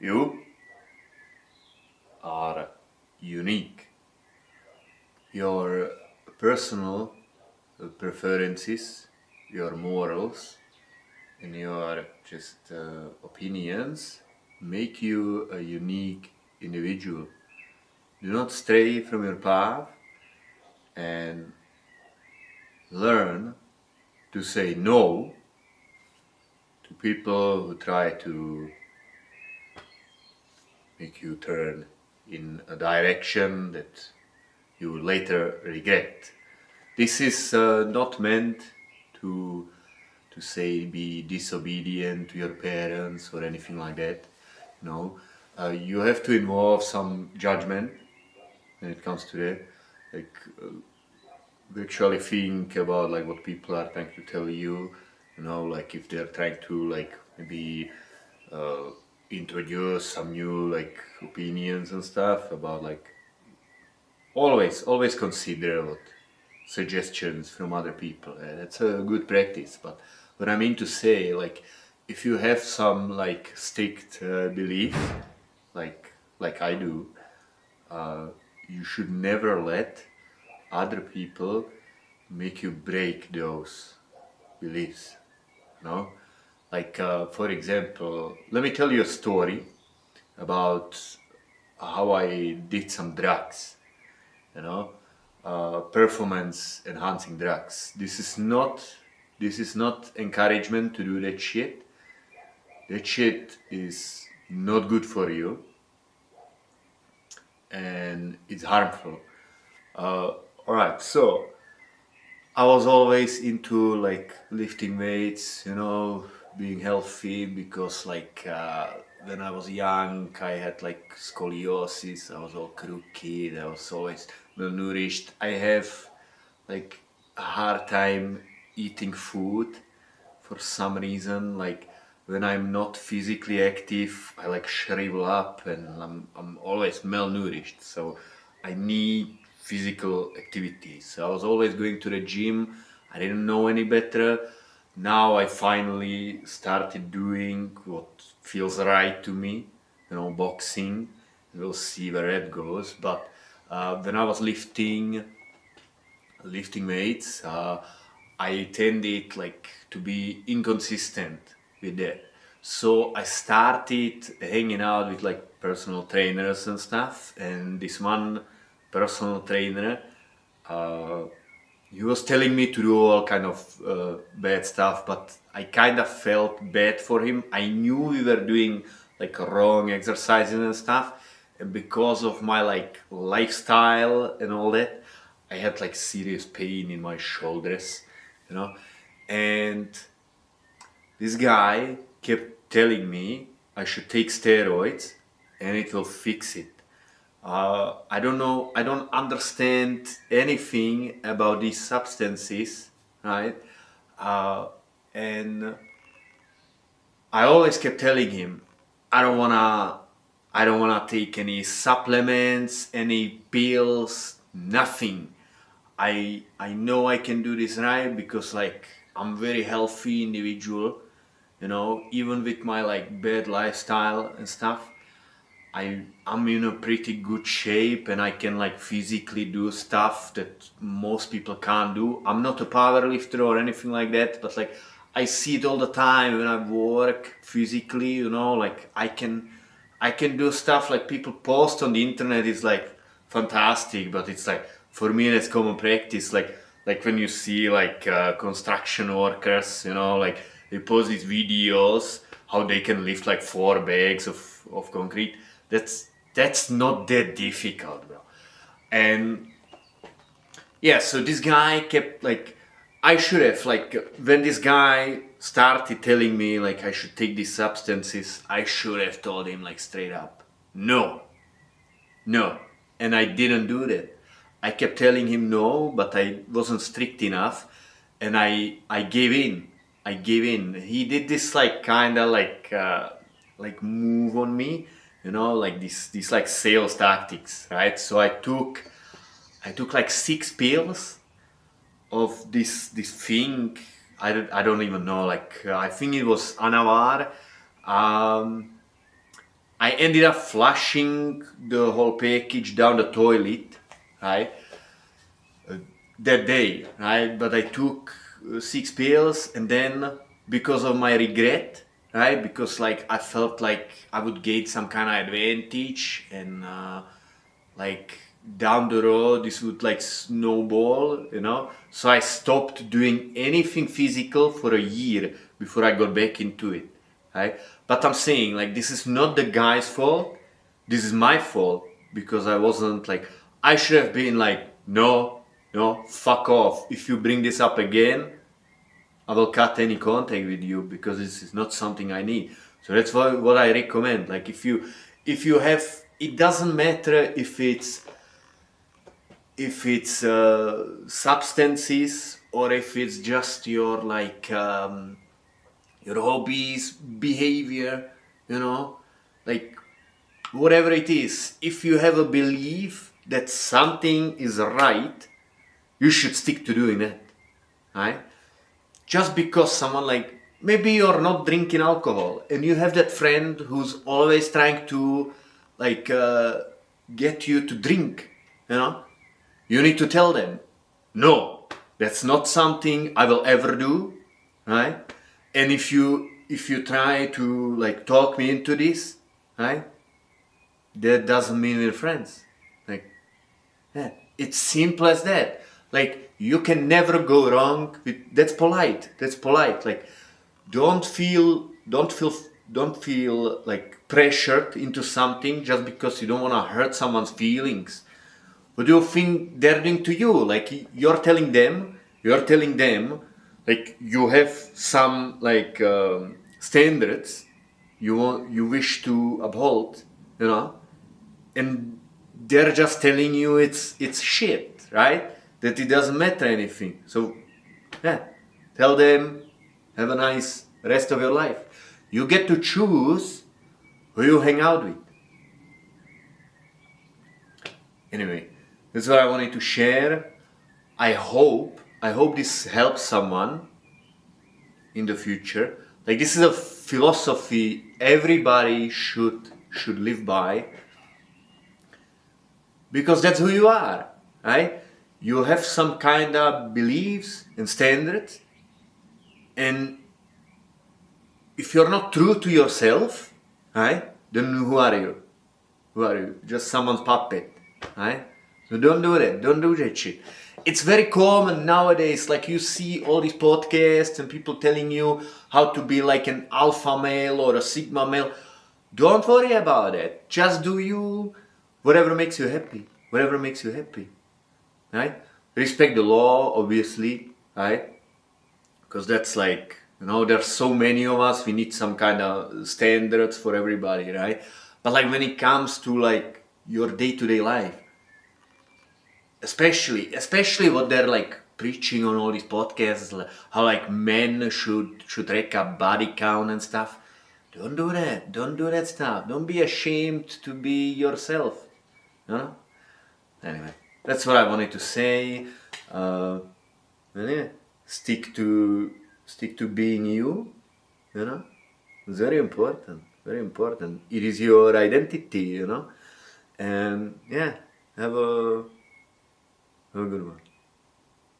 You are unique. Your personal preferences, your morals, and your just opinions make you a unique individual. Do not stray from your path and learn to say no to people who try to make you turn in a direction that you will later regret. This is not meant to say be disobedient to your parents or anything like that. No, you have to involve some judgment when it comes to that. Like actually think about like what people are trying to tell you. You know, like if they're trying to like maybe uh, introduce some new like opinions and stuff about like always consider what suggestions from other people. That's a good practice. But what I mean to say, like, if you have some like strict belief, like I do, you should never let other people make you break those beliefs. No, like for example, let me tell you a story about how I did some drugs. You know, performance enhancing drugs. This is not encouragement to do that shit. That shit is not good for you and it's harmful. All right, so I was always into like lifting weights, being healthy because like when I was young, I had like scoliosis. I was all crooked. I was always malnourished. I have like a hard time eating food for some reason. Like when I'm not physically active, I like shrivel up and I'm always malnourished. So I need physical activity. So I was always going to the gym. I didn't know any better. Now I finally started doing what feels right to me, boxing. We'll see where that goes. But when I was lifting weights, I tended like to be inconsistent with that. So I started hanging out with like personal trainers and stuff. And this one personal trainer, uh, he was telling me to do all kind of bad stuff, but I kind of felt bad for him. I knew we were doing like wrong exercises and stuff, and because of my like lifestyle and all that, I had like serious pain in my shoulders, you know. And this guy kept telling me I should take steroids and it will fix it. I don't know, I don't understand anything about these substances, right? Uh, and I always kept telling him, I don't wanna, I don't wanna take any supplements, any pills, nothing. I know I can do this right because like I'm very healthy individual, even with my like bad lifestyle and stuff. I'm in a pretty good shape and I can like physically do stuff that most people can't do. I'm not a power lifter or anything like that, but like I see it all the time when I work physically, like I can do stuff like people post on the internet is like fantastic, but it's like for me that's common practice. Like when you see like construction workers, like they post these videos how they can lift like 4 bags of concrete. That's not that difficult, bro. And yeah, so this guy kept like I should have like when this guy started telling me like I should take these substances, I should have told him like straight up, no, no. And I didn't do that. I kept telling him no, but I wasn't strict enough, and I gave in. I gave in. He did this like kind of like move on me, like this like sales tactics, right? So I took like 6 pills of this thing. I don't even know. Like I think it was Anavar. Um, I ended up flushing the whole package down the toilet, right? That day, right? But I took 6 pills, and then because of my regret, right? Because like I felt like I would gain some kind of advantage, and like down the road this would like snowball, you know. So I stopped doing anything physical for a year before I got back into it, right? But I'm saying like this is not the guy's fault. This is my fault because I wasn't like, I should have been like, no, no, fuck off. If you bring this up again, I will cut any contact with you because this is not something I need. So that's what I recommend. Like if you have, it doesn't matter if it's substances or if it's just your like your hobbies, behavior, you know, like whatever it is. If you have a belief that something is right, you should stick to doing that, right? Just because someone like, maybe you're not drinking alcohol and you have that friend who's always trying to like get you to drink, you know, you need to tell them, no, that's not something I will ever do, right? And if you try to like talk me into this, right, that doesn't mean we're friends. Like, yeah, it's simple as that. Like you can never go wrong with, that's polite. That's polite. Like don't feel like pressured into something just because you don't want to hurt someone's feelings. What do you think they're doing to you? Like you're telling them, like you have some like standards you wish to uphold, you know, and they're just telling you it's shit, right? That it doesn't matter anything. So yeah, tell them, have a nice rest of your life. You get to choose who you hang out with. Anyway, that's what I wanted to share. I hope this helps someone in the future. Like this is a philosophy everybody should live by because that's who you are, right? You have some kind of beliefs and standards, and if you're not true to yourself, right, then who are you? Who are you? Just someone's puppet, right? So don't do that. Don't do that shit. It's very common nowadays. Like you see all these podcasts and people telling you how to be like an alpha male or a sigma male. Don't worry about it. Just do you, whatever makes you happy. Whatever makes you happy, right? Respect the law, obviously, right? Because that's like, you know, there's so many of us. We need some kind of standards for everybody, right? But like when it comes to like your day-to-day life, especially what they're like preaching on all these podcasts, like how like men should track a body count and stuff. Don't do that. Don't do that stuff. Don't be ashamed to be yourself. You know? Anyway, that's what I wanted to say. And yeah, stick to being you. You know, it's very important. Very important. It is your identity. You know, and yeah, have a good one.